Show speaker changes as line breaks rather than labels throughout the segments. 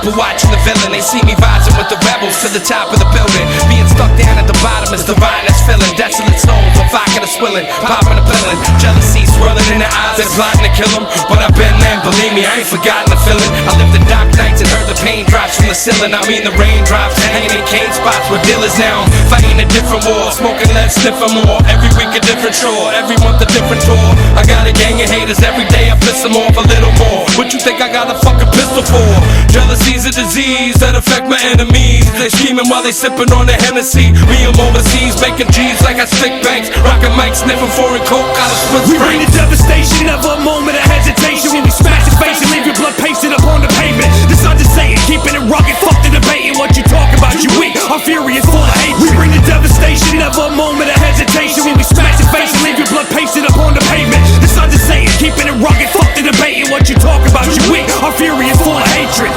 people watching the villain. They see me rising with the rebels to the top of the building. Being stuck down at the bottom is divine, that's feeling. Desolate souls on vodka that's swilling, popping a pillin'. Jealousy swirling in their eyes, they're plotting to kill them. But I've been there, believe me, I ain't forgotten the feeling. I lived the dark nights and heard the pain drops from the ceiling. I mean the raindrops, hanging in cane spots with dealers now. I'm fighting a different war, smoking less, sniffing more. Every week a different chore, every month a different tour. I got a gang of haters, every day I piss them off a little more. What you think I got a fucking pistol for? Jealousy's a disease that affect my enemies. They scheming while they sipping on the Hennessy. Me, I'm overseas, making G's like I stick banks. Rockin' mics, sniffing foreign coke out of Split Springs. We bring the devastation, never a moment of hesitation. When we smash your face and leave your blood pasted up on the pavement. This I'm just saying, keeping it rugged, fuck the debating. What you talk about, you weak, our fury is full of hatred. We bring the devastation, never a moment of hesitation. When we smash your face and leave your blood pasted up on the pavement. This I'm just saying, keeping it rugged, fuck the debating. What you talk about, you weak, our fury is full of hatred.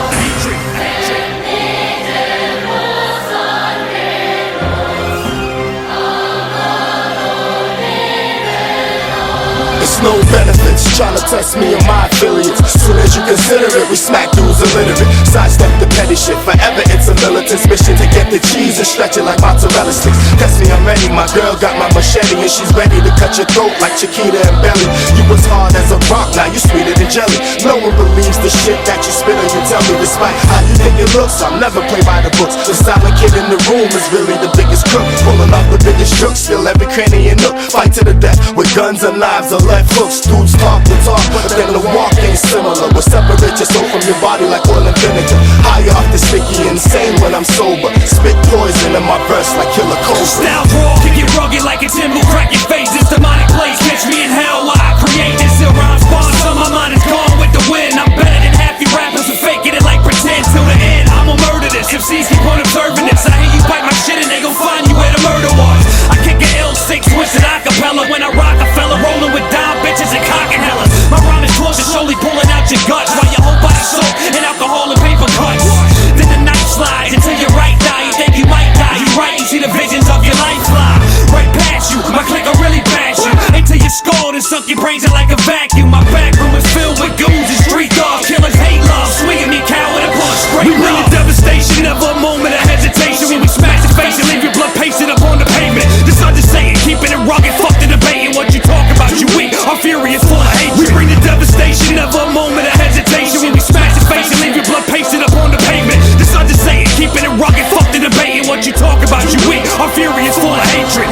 It's no benefits, trying to test me and my affiliates. Soon as you consider it, we smack dudes illiterate. Sidestep the petty shit, forever it's a militant's mission to get the cheese and stretch it like mozzarella sticks. Test me, I'm ready, my girl got my machete and she's ready to cut your throat like Chiquita and Belly. You was hard as a rock, now you sweeter than jelly. No one believes the shit that you spit on, you tell me. Despite how you think it looks, I'll never play by the books. The silent kid in the room is really the biggest crook, pulling off the biggest jokes, fill every cranny and nook. Fight to the death with guns and knives or left hooks. Dudes talk the talk, but then the walk ain't similar. We'll separate your soul from your body like oil and vinegar. High off the sticky, insane when I'm sober. Spit poison in my verse like Killer Cobra.
Style raw, kick it rugged like a timber, crack your face. This demonic place, catch me in hell while I create this ill rhyme spawn. So my mind is gone with the wind. I'm better than half you rappers who faking it like pretend till the end. I'ma murder this, MCs keep on observing this. I hear you bite my shit and they gon' find you where the murder was. I kick an L6, switch it acapella when I rock a fella rolling with dime bitches and cock and hellas. My rhyme is close to surely pulling out your guts while your whole body soaked in alcohol and paper cuts. Then the night slides until your right thigh. You think you might die, you right, you see the visions of your life fly right past you. My click will really bash you until you're scored and suck your brains in like a vacuum. My back room is filled with goons and street dogs. Killers hate love, swinging me coward and pull a straight. We bring the devastation, never a moment of hesitation. When we smash your face and leave your blood pasted up on the pavement. This I'm just saying, keeping it rugged, fuck the debating. What you talk about, you weak, our fury is full of hatred. We bring the devastation, never a moment of hesitation. When we smash your face and leave your blood pasted up on the pavement. This I'm just saying, keeping it rugged, fuck the debating. What you talk about, you weak, our fury is full of hatred.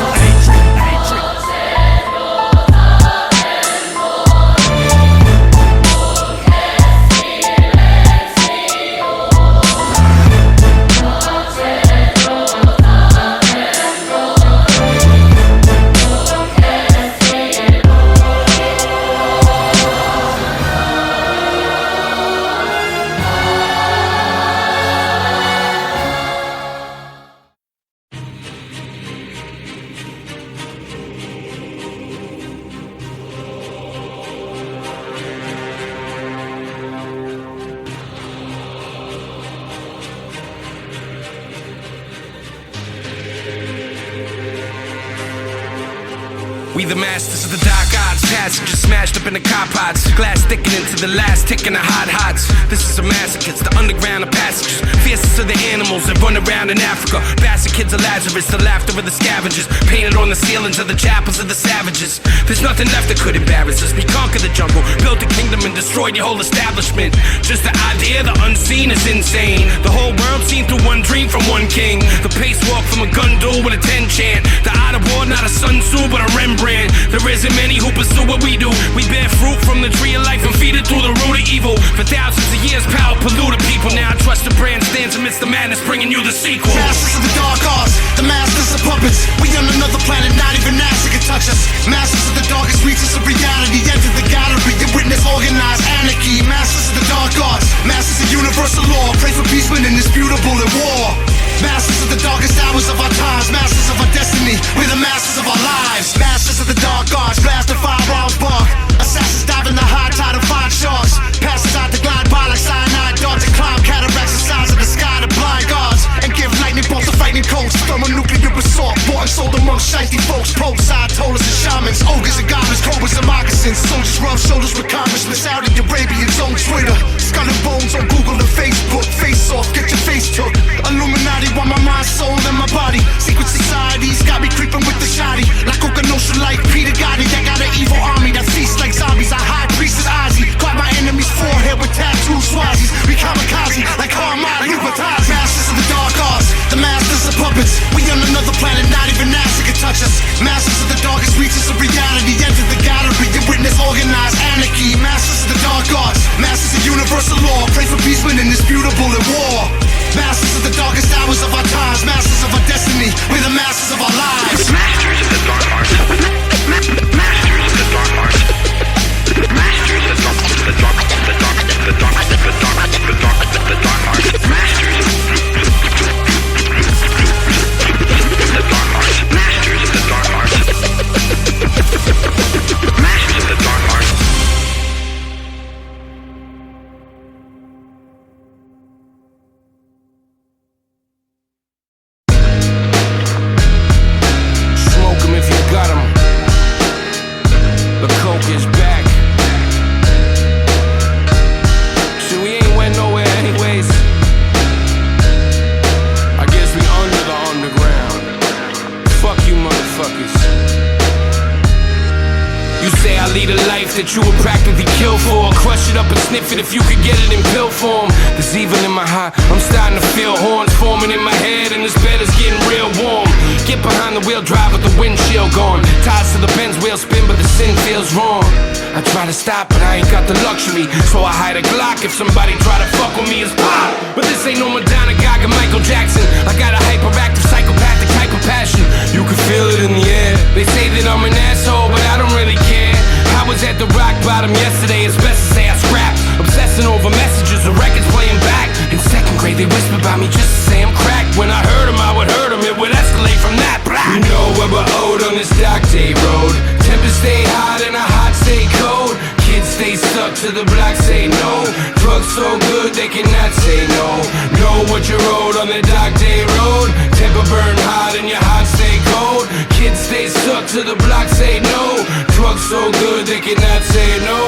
We the masters of the dark arts, passengers smashed up in the car pods, glass sticking into the last tick in the hot hots. This is a massacre, it's the underground of passengers, fiercest of the animals that run around in Africa. Bastard kids of Lazarus, the laughter of the scavengers, painted on the ceilings of the chapels of the savages. There's nothing left that could embarrass us. We conquered the jungle, built a kingdom and destroyed your whole establishment. Just the idea, the unseen is insane. The whole world seen through one dream from one king. The pace walk from a gun duel with a 10 chant. The art of war, not a Sun Tzu but a Rembrandt. There isn't many who pursue what we do. We bear fruit from the tree of life and feed it through the root of evil. For thousands of years, power polluted people. Now I trust the brand stands amidst the madness, bringing you the sequel.
Masters of the dark arts, the masters of puppets. We on another planet, not even NASA can touch us. Masters of the darkest reaches of reality. Enter the gallery and witness organized anarchy. Masters of the dark arts, masters of universal law. Pray for peace when indisputable in war. Masters of the darkest hours of our times. Masters of our destiny, we're the masters of our lives. Masters of the dark arts, blast the firearms bark. Assassins dive in the high tide and find sharks. Passes out to glide by like cyanide darts. And climb cataracts the size of the sky to blind guards. And give lightning bolts to frightening coats. Thermonuclear assault, bought and sold amongst shifty folks. Popes, side tollers and shamans, ogres and goblins, cobras and moccasins. Soldiers run rub shoulders with Congressman Saudi Arabians on Twitter. Skull and bones on Google and Facebook. Face off, get your face took. Illuminati want my mind, soul, and my body. Secret societies got me creeping with the shoddy. Like Okanosha, like Peter Gotti. That got an evil army that feasts like zombies. I high priest is Ozzy. Got my enemy's forehead with tattoo swazzies. We kamikaze like Harmon, Lupatazi. Masters of the dark arts, the masters of puppets. We on another planet, not even NASA can touch us. Masters of the darkest reaches of reality. Enter the gallery and witness organized anarchy. Masters of the dark arts, masters of universal law. Pray for peace when indisputable in war. Masters of the darkest hours of our times. Masters of our destiny, we're the masters of our lives.
Masters of the dark arts. Masters of the dark arts. Masters of the dark arts. Masters of the dark arts. Masters of the dark arts. Masters of the dark arts.
Smoke 'em if you got 'em. The coke is back. So we ain't went nowhere anyways. I guess we under the underground. Fuck you motherfuckers. You say I lead a life that you would practically kill for. Crush it up and sniff it if you could get it in pill form. There's evil in my heart, I'm starting to feel horns forming in my head, and this bed is getting real warm. Get behind the wheel, drive with the windshield gone. Ties to the Benz wheel spin, but the sin feels wrong. I try to stop, but I ain't got the luxury, so I hide a Glock if somebody try to fuck with me, it's pop. But this ain't no Madonna, Gaga, Michael Jackson. I got a hyperactive, psychopathic type of passion. You can feel it in the air. They say that I'm an asshole, but I don't really care. I was at the rock bottom yesterday, it's best to say I scrapped. Obsessing over messages and records playing back. In second grade they whispered about me just to say I'm cracked. When I heard them, I would hurt them, it would escalate from that. You know where we're owed on this dark day road. Tempers stay hot and our hearts stay cold. Kids stay stuck to the block, say no. Drugs so good they cannot say no. Know what you're owed on the dark day road. Temper burn hot and your heart stay cold. Kids stay stuck to the block, say no. Drugs so good they cannot say no.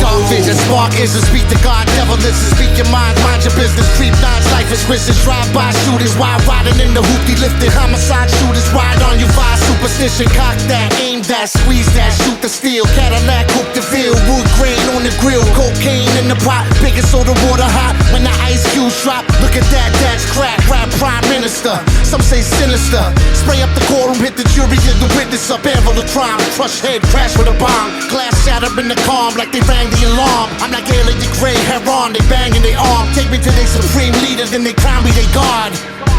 Dark vision, spark isn't speak to God, devil listen, speak your mind, mind your business. Creep nines, life is risen, drive-by shooters, wild riding in the hoopty lifted. Homicide shooters, ride on you via superstition. Cock that, aim that, squeeze that, shoot the steel. Cadillac, hoop the field, wood grain on the grill. Cocaine in the pot, bigger soda water hot. When the ice cubes drop, look at that, that's crack. Rap prime minister, some say sinister. Spray up the courtroom, hit the jury and the witness up. Anvil the crime, crush head, crash with a bomb. Glass shatter in the calm like they rang the alarm. I'm like alien gray, hair on, they banging they arm. Take me to their supreme leader, then they crown me they God.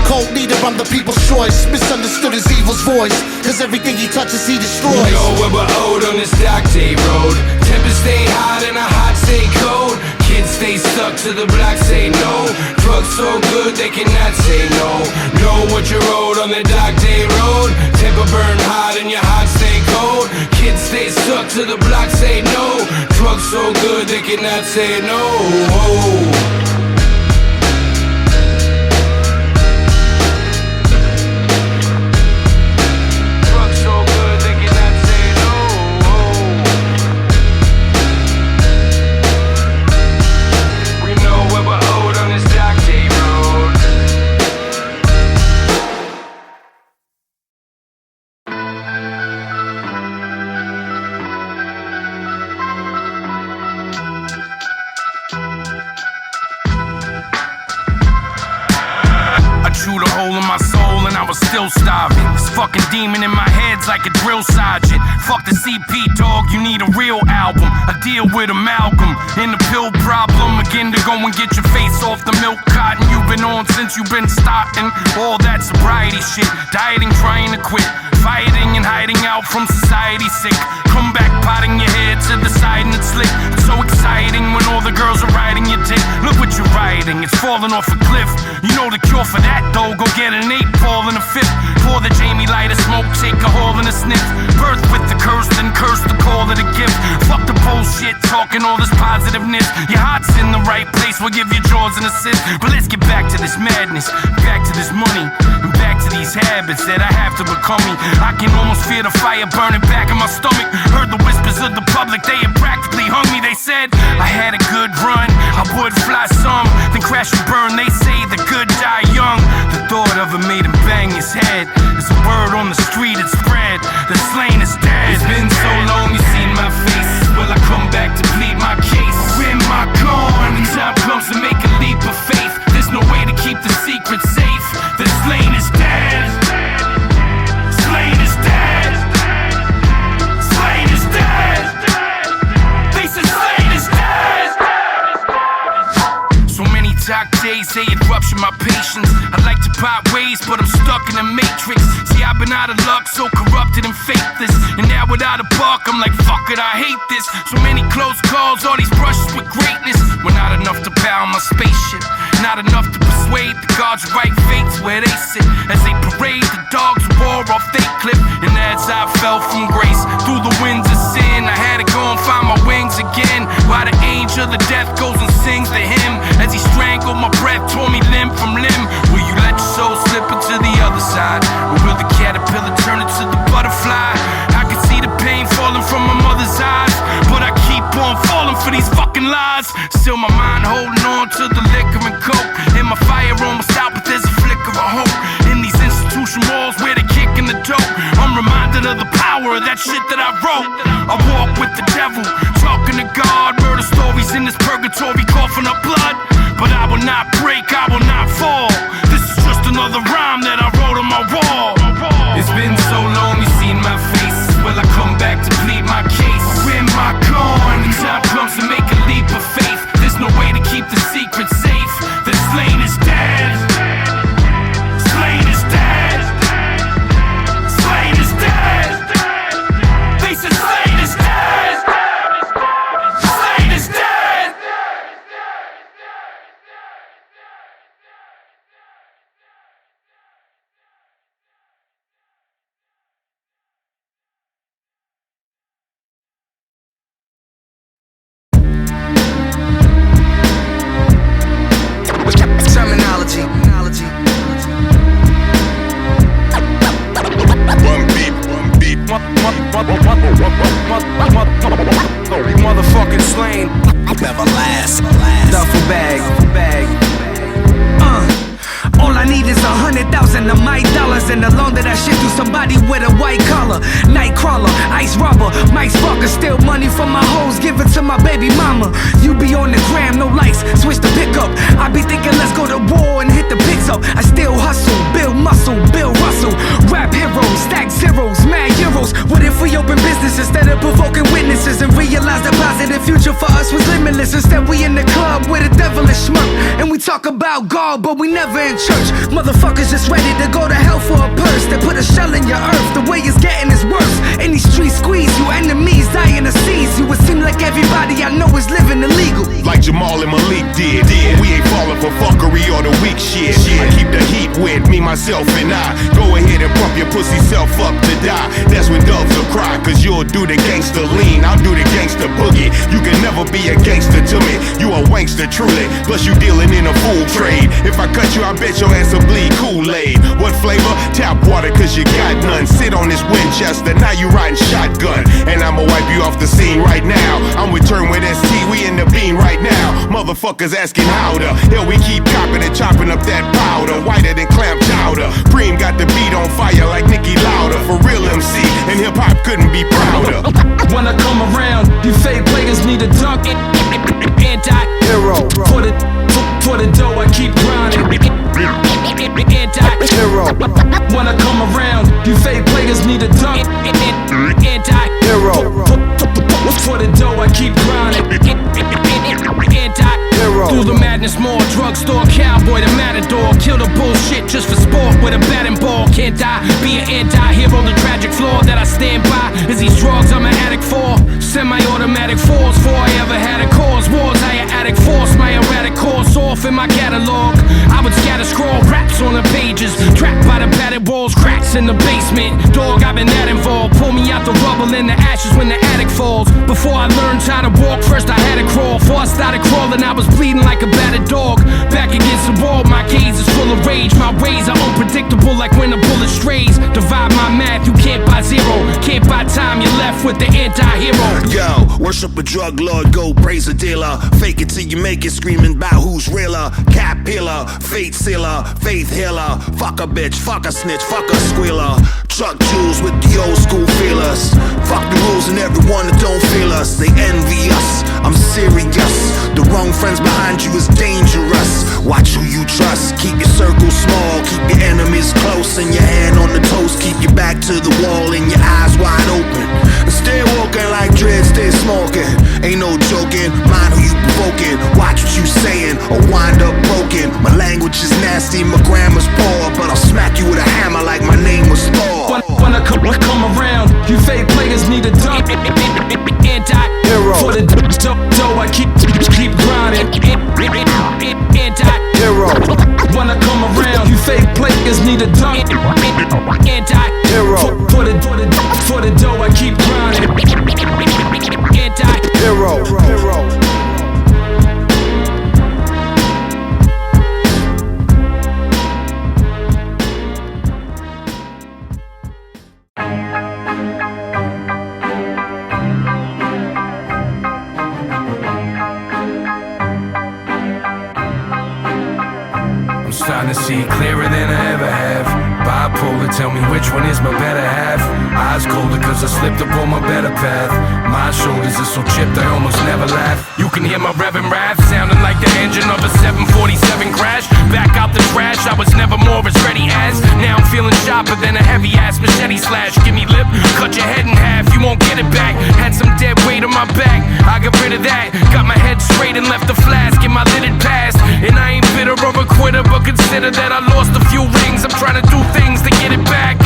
Cold leader, I'm the people's choice. Misunderstood his evil's voice, cause everything he touches he destroys.
You know where we're owed on this dark day road. Tempers stay hot and our hearts stay cold. Kids stay stuck to the block, say no. Drugs so good they cannot say no. Know what you're owed on the dark day road. Temper burn hot and your heart stay cold. Kids stay stuck to the block, say no. Drugs so good they cannot say no. Chewed a hole in my soul and I was still starving. This fucking demon in my head's like a drill sergeant. Fuck the CP, dog, you need a real album. I deal with amalgam in the pill problem. Again to go and get your face off the milk cotton you've been on since you've been starting. All that sobriety shit, dieting, trying to quit. Fighting and hiding out from society sick. Come back potting your head to the side and it's slick. It's so exciting when all the girls are riding your dick. Look what you're riding, it's falling off a cliff. You know the cure for that though, go get an 8-ball and a 5th. Pour the Jamie light of smoke, take a haul and a sniff. Birth with the curse, then curse to call it a gift. Fuck the bullshit, talking all this positiveness. Your heart's in the right place, we'll give your jaws an assist. But let's get back to this madness, back to this money, and back to these these habits that I have to become me. I can almost feel the fire burning back in my stomach. Heard the whispers of the public, they had practically hung me. They said I had a good run, I would fly some, then crash and burn. They say the good die young. The thought of it made him bang his head. There's a word on the street, it spread, the Slain is dead. It's been so long, you seen my face. Will I come back to plead my case? Where am I gone? The time comes to make a leap of faith. There's no way to keep the secret safe. The Slain is dead. Slain is dead. Slain is dead. They said Slain is dead. So many dark days, they had ruptured my patience. I like to part ways, but I'm stuck in the matrix. See, I've been out of luck, so corrupted and faithless. And now without a buck, I'm like, fuck it, I hate this. So many close calls, all these brushes with greatness were not enough to power my spaceship. Not enough to persuade the gods right fates where they sit. As they parade, the dogs roar off they cliff. And as I fell from grace through the winds of sin, I had to go and find my wings again. While the angel of death goes and sings the hymn, as he strangled my breath, tore me limb from limb. Will you let your soul slip into the other side? Or will the caterpillar turn into the butterfly? I can see the pain falling from my mother's eyes, but I keep on falling for these fucking lies. Still my mind holding on to the liquor and coke, and my fire almost out, but there's a flicker of hope. In these institution walls where they kicking the dope, I'm reminded of the power of that shit that I wrote. I walk with the devil, talking to God, murder stories in this purgatory, coughing up blood. But I will not break, I will not fall. This is just another rhyme that I wrote on my wall. It's been so long, you seen my face. Will I come back to plead my case? Where am I gone? The time comes to make a leap of faith. There's no way to keep the secret safe. The Slain is dead. Slain is dead. Slain is dead. They said Slain is dead. Slain is dead.
Terminology.
One beat.
Motherfucking Slain. Never last. Duffel bag. All I need is 100,000 of my dollars, and the loan that I ship to somebody with a white collar. Nightcrawler, ice robber, Mike Sparker, steal money from my hoes, give it to my baby mama. You be on the gram, no likes, switch the pickup. I be thinking let's go to war and hit the picks up. I still hustle, build muscle, Bill Russell. Rap heroes, stack zeros, mad euros. What if we open business instead of provoking witnesses, and realize the positive future for us was limitless? Instead we in the club with a devilish smirk, and we talk about God, but we never in church. Motherfuckers just ready to go to hell for a purse. They put a shell in your earth, the way it's getting is worse. In these streets squeeze you, enemies dying to seize you. It seems like everybody I know is living illegal,
Like Jamal and Malik did. We ain't falling for fuckery or the weak shit. I keep the heat with me, myself, and I. Go ahead and pump your pussy self up to die. That's when doves will cry, cause you'll do the gangster lean, I'll do the gangster boogie. You can never be a gangster to me, you a wankster truly. Plus you dealing in a fool trade. If I cut you, I bet your ass will bleed Kool-Aid. What flavor? Tap water, cause you got none. Sit on this Winchester, now you riding shotgun. And I'ma wipe you off the scene right now. I'm with Turn with ST, we in the bean right now. Motherfuckers asking how the hell we keep copping and chopping up that powder, whiter than clam chowder. Preem got the beat on fire like Nicki Lauder. For real MC, and hip-hop couldn't be prouder.
When I come around, you fake players need a dunk. Anti-hero. For the dough, I keep grinding. Anti-hero. When I come around, you fake players need a dunk. Anti-hero. For the dough, I keep grinding. Anti-hero. Through the madness, more drugstore cowboy, the matador. Kill the bullshit just for sport with a batting ball. Can't I be an anti-hero? The tragic flaw that I stand by is these drugs I'm an addict for. Semi-automatic force, before I ever had a cause. Wars, I an addict force, my erratic course off in my catalog. I would scatter scroll raps on the pages, trapped by the battered walls, cracks in the basement. Dog, I've been that involved. Pull me out the rubble in the ashes when the attic falls. Before I learned how to walk, first I had to crawl.
before I started crawling, I was bleeding like a battered dog. Back against the wall, my gaze is full of rage. My ways are unpredictable like when a bullet strays. Divide my math, you can't buy zero. Can't buy time, you're left with the anti-hero.
Yo, worship a drug lord, go praise a dealer. Fake it till you make it, screaming about who's realer. Cap pillar, fate sealer, faith healer. Fuck a bitch, fuck a snitch, fuck a squealer. Truck jewels with the old school feelers. Fuck the rules and everyone that don't feel us. They envy us, I'm serious. The wrong friends behind you is dangerous. Watch who you trust, keep your circle small. Keep your enemies close and your hand on the toast. Keep your back to the wall and your eyes wide open. And stay walking like dread, stay smoking. Ain't no joking, mind who you provoking. Watch what you saying or wind up broken. My language is nasty, my grammar's poor, but I'll smack you with a hammer like my name was Thor.
When I come around, you fake players need a dunk. Anti-hero. For the dough, I keep grinding. Anti-hero. When I come around, you fake players need a dunk. Anti-hero. For the dough, I keep grinding. Anti-hero. Starting to see clearer than I ever have. Bipolar, tell me which one is my better half. Eyes colder cause I slipped up on my better path. My shoulders are so chipped I almost never laugh. You can hear my revving wrath sounding like the engine of a 747 crash. Back out the trash, I was never more as ready as. Now I'm feeling sharper than a heavy ass machete slash. Give me lip, cut your head in half, you won't get it back. Had some dead weight on my back, I got rid of that. Got my head straight and left the flask in my lidded past. And I ain't bitter or a quitter, but consider that I lost a few rings. I'm trying to do things to get it back.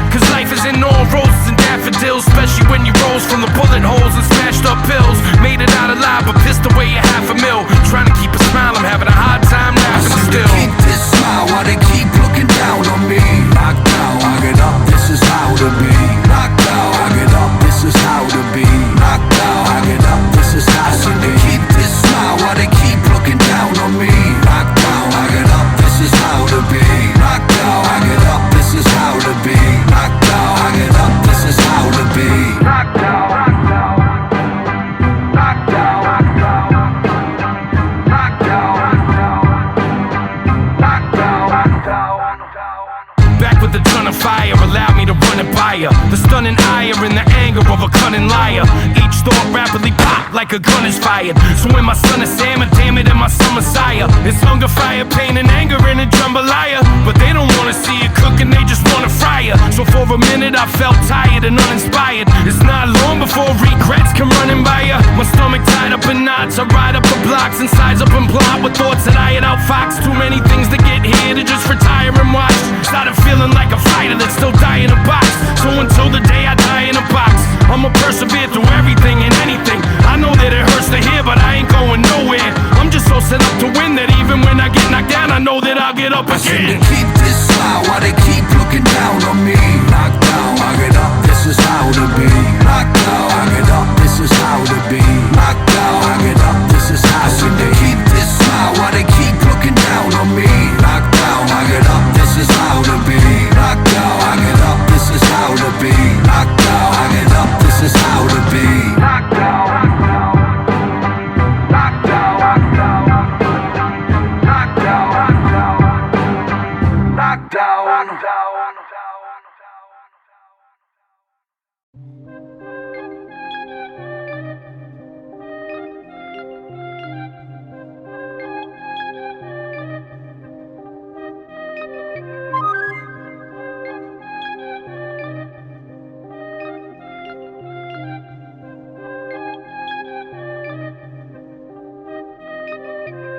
Cause life isn't all roses and daffodils, especially when you rose from the bullet holes and smashed up pills. Made it out alive, but pissed away a $500,000. Trying to keep a smile, I'm having a hard time laughing still.
Keep this smile while they keep looking down on me. Knocked down, I get up, this is how to be. Knocked down, I get up, this is how to be. Knocked down, I get up, this is how to be. Keep this smile while they keep looking down on me. Knocked down, I get up, this is how to be. Knocked down, I get up, this is how to be. Knocked down, I get up, this is how to be. Knocked down, knocked down, knocked down, knocked down, knocked down, knocked down, knocked down.
Back with a ton of fire, allowed me to run it by her. The stunning ire and the anger of a cunning liar. Each thought rapidly pop like a gun is fired. So when my son is Sam, damn it, and my son Messiah. It's hunger, fire, pain, and anger in a jambalaya. But they don't wanna see it cooking, they just wanna fry her. So for a minute I felt tired and uninspired. It's not long before regrets come running by ya. My stomach tied up in knots, I ride up the blocks and size up and plot with thoughts that I had outfoxed. Too many things to get here to just retire and watch. Started feeling like a fighter that's still dying in a box. So until the day I die in a box, I'ma persevere through everything and anything. I know that it hurts to hear, but I ain't going nowhere. I'm just so set up to win that even when I get knocked down, I know that I'll get up again.
Keep this smile while they keep looking down on me. Knocked down, I get up, this is how to be. Knocked down, I get up, this is how to be. Knocked down, I get up, this is how to be. Keep this smile while they keep looking down on me. Knocked down, I get up, this is how to be. Knocked down, I get up, this is how to be. Knocked down, I get up, this is how to be. Knocked down, knocked down, knocked down, knocked down, knocked down, knocked down.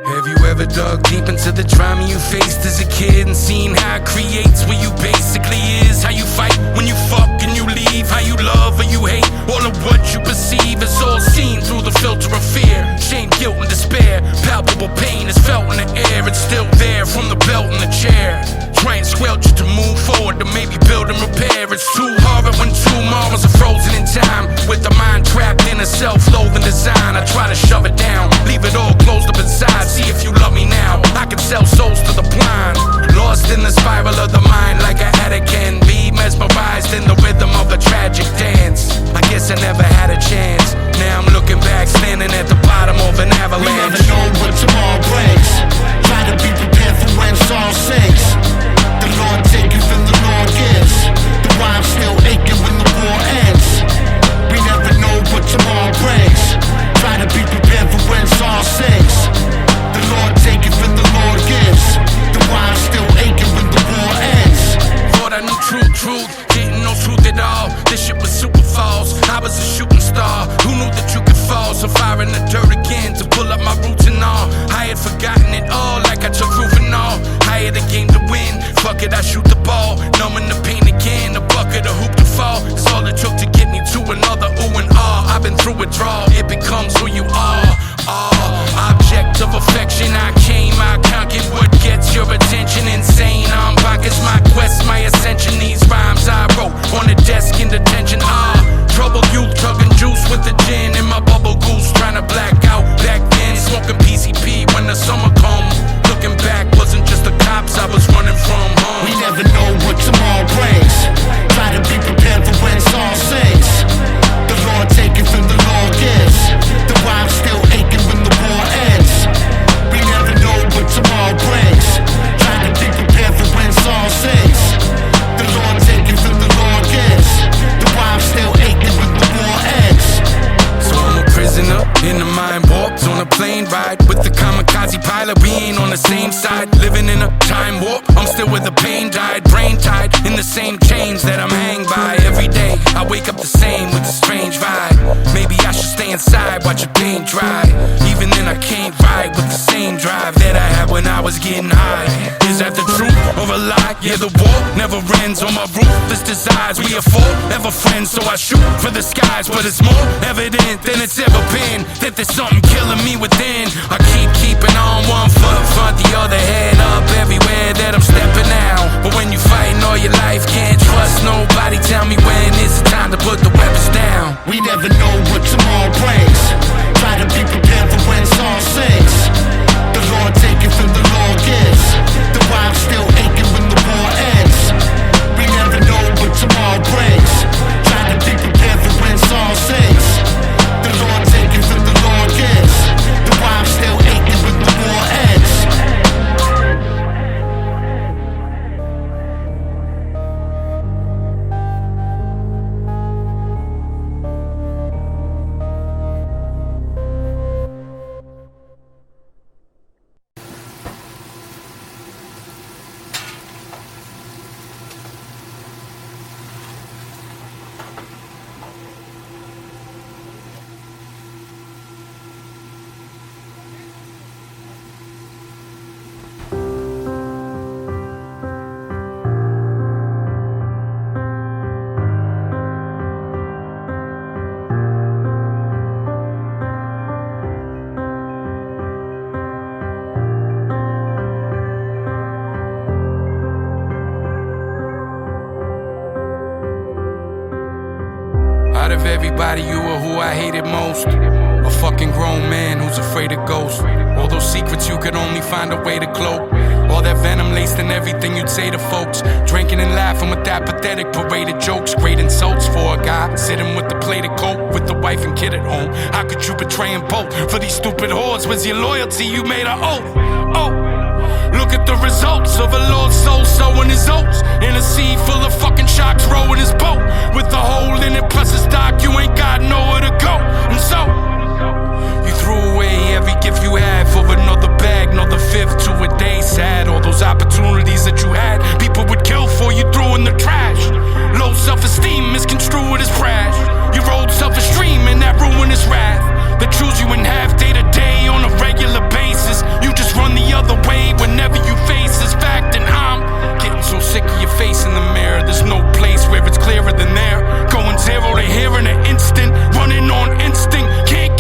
Have you ever dug deep into the trauma you faced as a kid and seen how it creates what you basically is? How you fight when you fuck and you leave, how you love or you hate. All of what you perceive is all seen through the filter of fear. Shame, guilt, and despair. Palpable pain is felt in the air. It's still there from the belt in the chair. Try and squelch it to move forward, to maybe build and repair. It's too hard when two mamas are frozen in time, with the mind trapped in a self-loathing design. I try to shove it down, leave it all. I had forgotten it all, like I took Rufinol. I had a game to win, fuck it, I shoot the ball. Numbing the pain again, a bucket, a hoop to fall. It's all it took to get me to another ooh and ah. I've been through withdrawal, it becomes who you are. Object of affection, I came, I conquered what gets your attention. Insane, I'm bonkers, my quest, my ascension. These rhymes I wrote on the desk in detention. Troubled youth, chugging juice with the gin in my bubble goose, trying to black out back then. Smoking PCP when the summer come. Looking back, wasn't just the cops I was running from.
We never know what tomorrow brings. Try to be prepared for when song sings. The Lord taking from the Lord gives. The rhyme still aching when the war ends. We never know what tomorrow brings. Try to be prepared for when song sings. The Lord taking from the Lord gives. The rhyme still aching when the war ends.
So I'm a prisoner in the mind warp, on a plane ride with the kamikaze pilot. We ain't on the same side, living in a time warp. I'm still where the pain died, brain tied in the same chains that I'm hanged by. Every day I wake up the same with a strange vibe. Maybe I should stay inside, watch your paint dry. Even then I can't ride with the same drive that I had when I was getting high. Is that the truth or a lie? Yeah, the war never ends on my ruthless desires. We are forever friends, so I shoot for the skies. But it's more evident than it's ever been that there's something killing me within. I keep keeping on one foot in front, the other head up everywhere that I'm stepping out. But when you fighting all your life, can't trust nobody. Tell me when is it time to put the weapons down.
We never know what tomorrow brings. Try to be prepared for when song sings. The Lord taking from the Lord gives. The rhyme still aching when the war ends. We never know what tomorrow brings. Try to be prepared for when song sings. The Lord taking from the Lord gives. The rhyme still aching when the war ends.
Out of everybody, you were who I hated most. A fucking grown man who's afraid of ghosts. All those secrets you could only find a way to cloak. All that venom laced in everything you'd say to folks. Drinking and laughing with that pathetic parade of jokes. Great insults for a guy sitting with the plate of coke with the wife and kid at home. How could you betray them both for these stupid whores? Was your loyalty you made an oath? Oh, look at the results of a lost soul sowing his oats in a sea full of fucking sharks rowing his boat with a hole in it plus his dock. You ain't got nowhere to go, and so you threw away every gift you had for another bag, another fifth to a day. Sad, all those opportunities that you had, people would kill for, you threw in the trash. Low self-esteem misconstrued as brash. Your old self-esteem and that ruinous wrath that chews you in half day to day on a regular basis. You just run the other way whenever you face this fact. And I'm getting so sick of your face in the mirror. There's no place where it's clearer than there. Going zero to here in an instant, running on instinct. Can't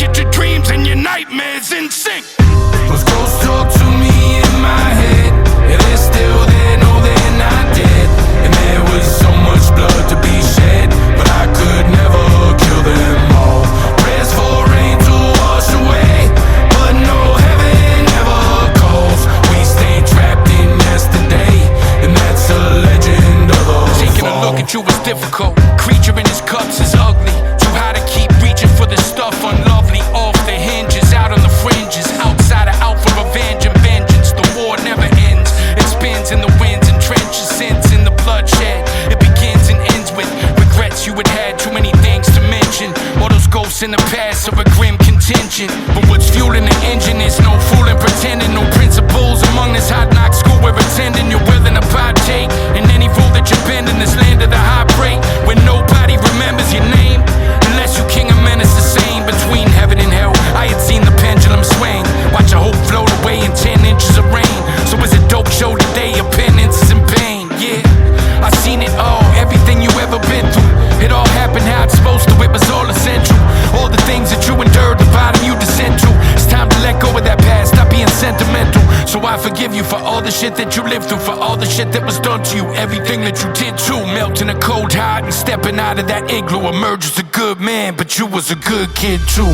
I forgive you for all the shit that you lived through, for all the shit that was done to you, everything that you did too. Melting a cold heart and stepping out of that igloo. Emerge as a good man, but you was a good kid too.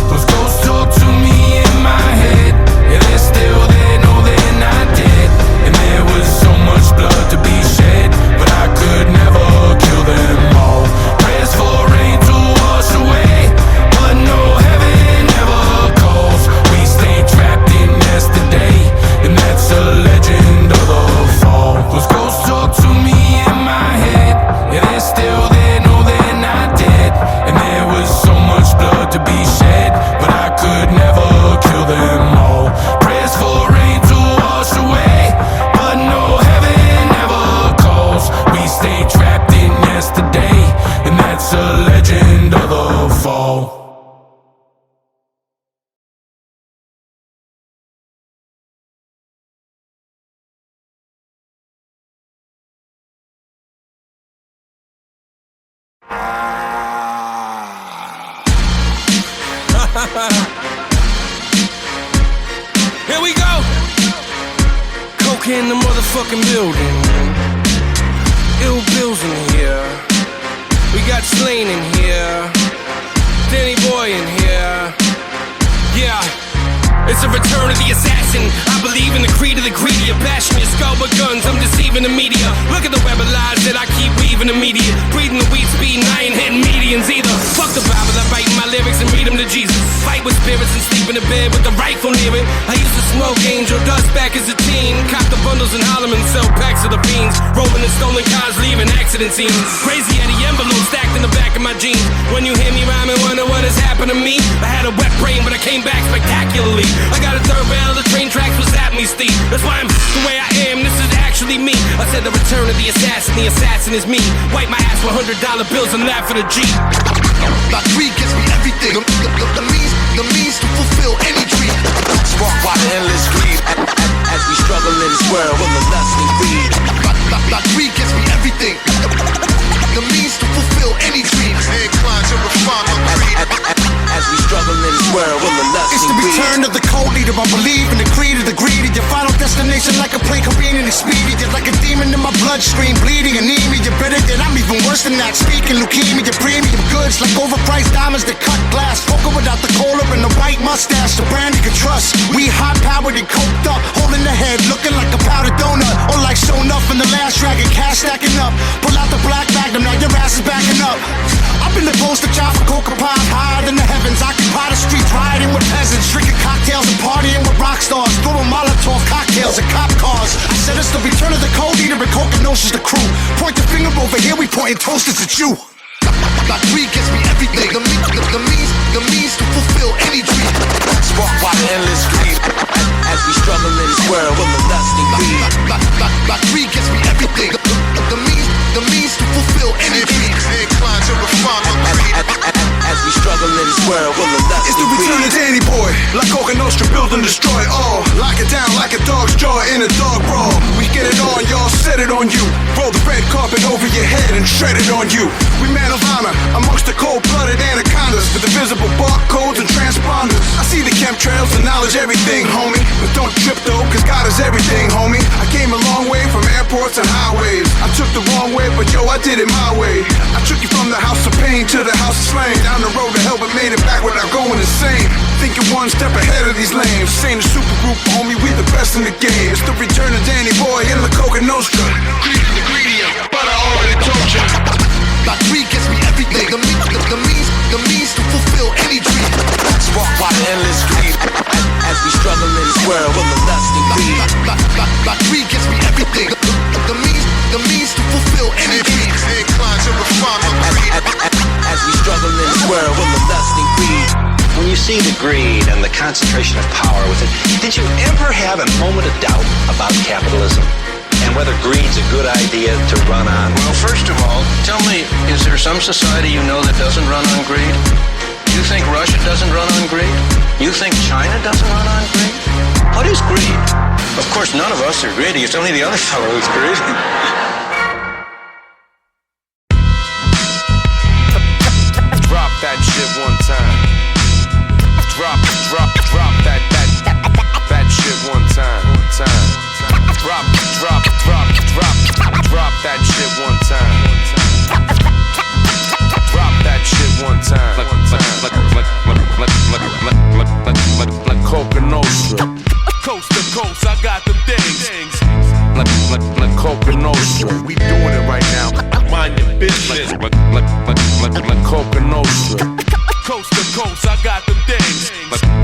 Those ghosts talk to me in my head. Yeah, they're still there, no they're not dead. And there was so much blood to be shed, but I could never kill them all. Prayers for rain to wash away, but no heaven ever calls. We stay trapped in yesterday, and that's a legend of the fall. Those ghosts talk to me in my head. Yeah, they're still there, no they're not dead. And there was so much blood to be shed, but I could never kill them all. Prayers for rain to wash away, but no heaven ever calls. We stay trapped in yesterday, and that's a legend of the fall. Here we go. Coke in the motherfucking building. Ill bills in here. We got Slain in here. Danny Boy in here. Yeah. It's a return of the assassin. I believe in the creed of the greedy. A passion, your skull with guns, I'm deceiving the media. Look at the web of lies that I keep weaving the media. Breathing the weed speed and I ain't hitting medians either. Fuck the Bible, I write my lyrics and read them to Jesus. Fight with spirits and sleep in the bed with the rifle near it. I used to smoke angel dust back as a teen. Cop the bundles in Harlem and sell packs of the beans. Rolling in stolen cars, leaving accident scenes. Crazy at the envelope stacked in the back of my jeans. When you hear me rhyme and wonder what has happened to me, I had a wet brain but I came back spectacularly. I got a third rail, the train tracks was at me steep. That's why I'm the way I am, this is actually me. I said the return of the assassin is me. Wipe my ass with $100 bills and laugh at a G.
My greed gives me everything. The means to fulfill any dream.
Sparked by the endless greed as we struggle in this world with the lust and greed.
My greed gives me everything. The means to fulfill any dream. Inclined to refine my greed.
As we struggle in this world with the lust
It's
and
the
greed.
return of the cold leader. I believe in the creed of the greedy. Your final destination like a plane careening and speedy. You're like a demon in my bloodstream, bleeding anemia. You're better than I'm even worse than that. Speaking leukemia, your premium goods like overpriced diamonds that cut glass. Poker without the collar and the white mustache. The brand you can trust. We hot powered and coked up, holding the head, looking like a powdered donut, or like shown up in the last dragon, cash stacking up. Pull out the black magnum, now your ass is backing up. I've been the poster child for coca pies, higher than the heavens. Occupy the streets, riding with peasants, drinking cocktails and partying with rock stars, throwing Molotov cocktails at cop cars. I said it's the return of the cold eater and coca knows the crew. Point the finger over here, we pointing toasters at you. My greed gives me everything. The means to fulfill any dream.
Sparked by the endless greed as we struggle in this world with the lust and greed.
My greed gives me everything. The means to fulfill any dream. Inclined to refine my greed.
As we struggle in this world with the lust
It's the
and greed.
return of Danny Boy, like Coca Nostra, build and destroy all. Lock it down like a dog's jaw in a dog brawl. We get it on, y'all set it on you. Roll the red carpet over your head and shred it on you. We man of honor amongst the cold-blooded anacondas with the visible barcodes and transponders. I see the chemtrails and knowledge everything, homie. But don't trip though, cause God is everything, homie. I came a long way from airports and highways. I took the wrong way, but yo, I did it my way. I took you from the house of pain to the house of slain. Down the road to hell, but made it back without going insane. Thinking one step ahead of these lames. Ain't a super group, homie, we the best in the game. It's the return of Danny Boy and the Coca Nostra. Greedy the greedier, but I already told you.
My greed gives me everything. The means to fulfill any dream.
Sparked by the endless greed as we struggle in this world with the lust and greed.
My greed gives me everything. The means to fulfill any dream. Inclined to refine my greed.
As we struggle in this world with the lust and greed.
When you see the greed and the concentration of power with it, did you ever have a moment of doubt about capitalism? And whether greed's a good idea to run on?
Well, first of all, tell me, is there some society you know that doesn't run on greed? You think Russia doesn't run on greed? You think China doesn't run on greed? What is greed? Of course, none of us are greedy. It's only the other fellow who's greedy.
Drop that shit one time. Drop that shit one time.
Nostra.
Coast to coast, I got them things.
Like Coca Nostra.
We doing it right now. Mind your business.
Like Coca Nostra.
Coast to coast, I got them things.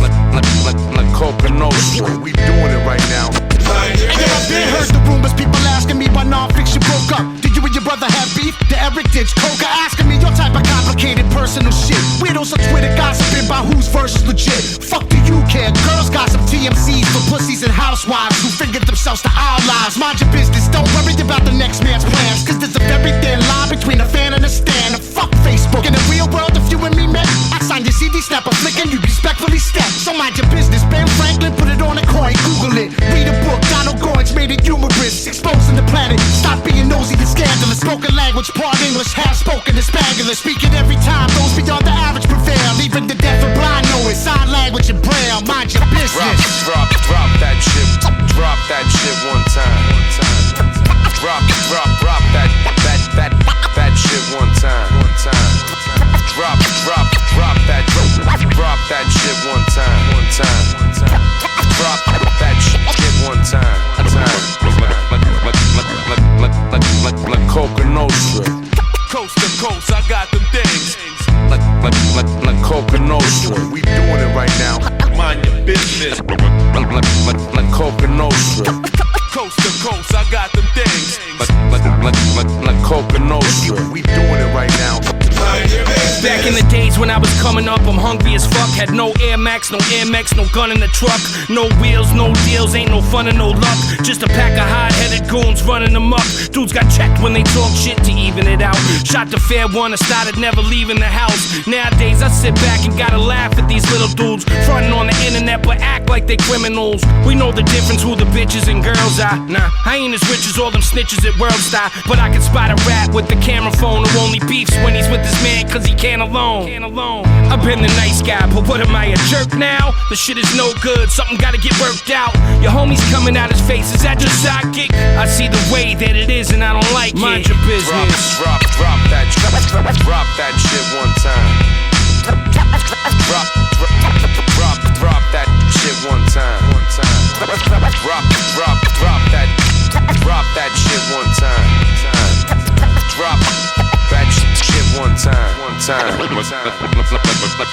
Like Coca Nostra.
We doing it right now.
I've been heard the rumors, people asking me why non-fiction broke up. Did you and your brother have beef? The Eric ditch Coca asking me your type of complicated personal shit. Weirdos on Twitter gossiping about whose verse is legit. Fuck do you care? Girls gossip TMCs for pussies and housewives who fingered themselves to our lives. Mind your business, don't worry about the next man's plans, cause there's a very thin line between a fan and a stan. And fuck Facebook. In the real world, if you and me met, I'd sign your CD, snap a flick, and you respectfully step. So mind your business. Ben Franklin put it on a coin, Google it. Read a book, Donald Goins made it humorous. Exposing the planet, stop being nosy and scandalous. Spoken language, part English, half spoken is Spanglish. Speaking every time, those beyond the average prevail. Even the deaf and blind know it, sign language and braille. Mind your business.
Drop that shit. Drop that shit one time. Drop that shit one time. Drop that shit one time. Drop that shit one time. Like Coca Nostra.
Coast to coast, I got them things.
Like Coca Nostra.
We doing it right now. Mind your business.
Like Coca Nostra.
Coast to coast, I got them things.
Like Coca Nostra.
We doing it right now.
Back in the days when I was coming up, I'm hungry as fuck. Had no Air Max, no Air Max, no gun in the truck. No wheels, no deals, ain't no fun and no luck. Just a pack of hard-headed goons running amok. Dudes got checked when they talk shit to even it out. Shot the fair one and started never leaving the house. Nowadays I sit back and gotta laugh at these little dudes fronting on the internet but act like they criminals. We know the difference who the bitches and girls are. Nah, I ain't as rich as all them snitches at World Star, but I can spot a rat with the camera phone who only beefs when he's with this man cause he can't alone. I've been the nice guy, but what am I, a jerk now? The shit is no good, something gotta get worked out. Your homie's coming out his face, is that your sidekick? I see the way that it is and I don't like
Mind
it.
your business. Drop that shit one time. Drop that shit one time. Drop that shit one time. Drop that shit one time.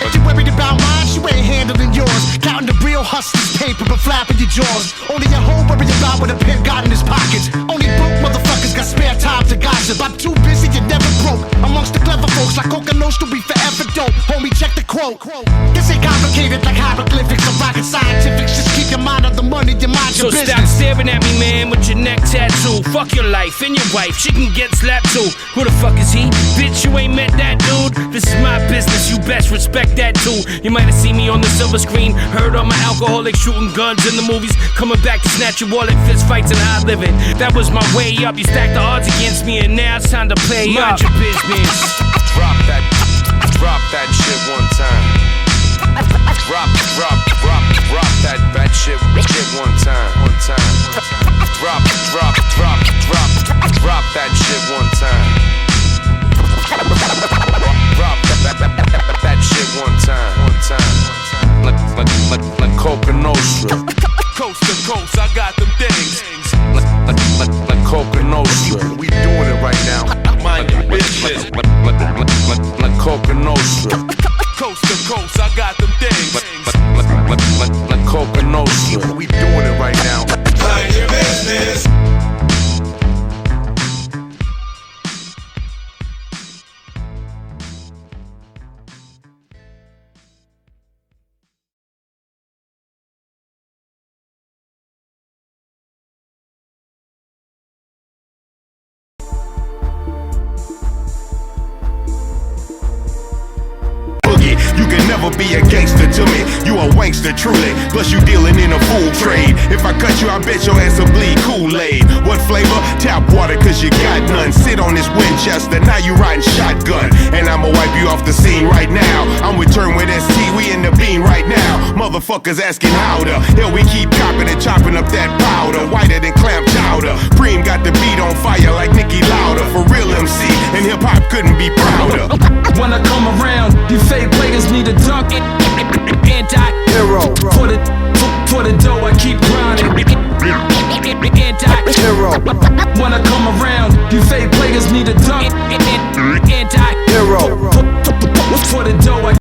If you worried about mine, you ain't handling yours. Counting the real hustlers' paper but flapping your jaws. Only your hoe worried about what a pimp got in his pockets. Only broke motherfuckers got spare time to gossip. I'm too busy, you never broke. Amongst the clever folks like Coca Nostra, we forever dope. Homie, check the quote. This ain't complicated like hieroglyphics or rocket scientifics. Just keep your mind on the money, your mind your business.
So stop staring at me, man, with your neck tattoo. Fuck your life and your wife, she can get slapped too. Who the fuck is he? Bitch, you ain't met that dude. This is my business, you best respect that too. You might have seen me on the silver screen, heard all my alcoholic shooting guns in the movies, coming back to snatch your wallet, fist fights and hard living. That was my way up. You stacked the odds against me, and now it's time to play up. Mind your business.
Drop that shit one time. Drop that shit one time. Drop that shit one time. Drop that shit one time. Like Coca Nostra.
Coast to coast, I got them things.
Like Coca Nostra.
We doing it right now. Mind your business.
Like Coca Nostra.
Coast to coast, I got them things.
Like Coca Nostra.
We doing it right now. Mind your business.
You can never be a gangster to me. You a wankster truly. Plus you dealing in a fool trade. If I cut you, I bet your ass will bleed Kool-Aid. What flavor? Tap water cause you got none. Sit on this Winchester, now you riding shotgun. And I'ma wipe you off the scene right now. I'm with Turn with ST, we in the bean right now. Motherfuckers asking how the hell we keep copping and chopping up that powder. Whiter than clam chowder. Preem got the beat on fire like Nicki Lauder. For real MC, and hip hop couldn't be prouder.
When I come around, you fake players need a dunk. Anti-hero for the You fake players need a duck.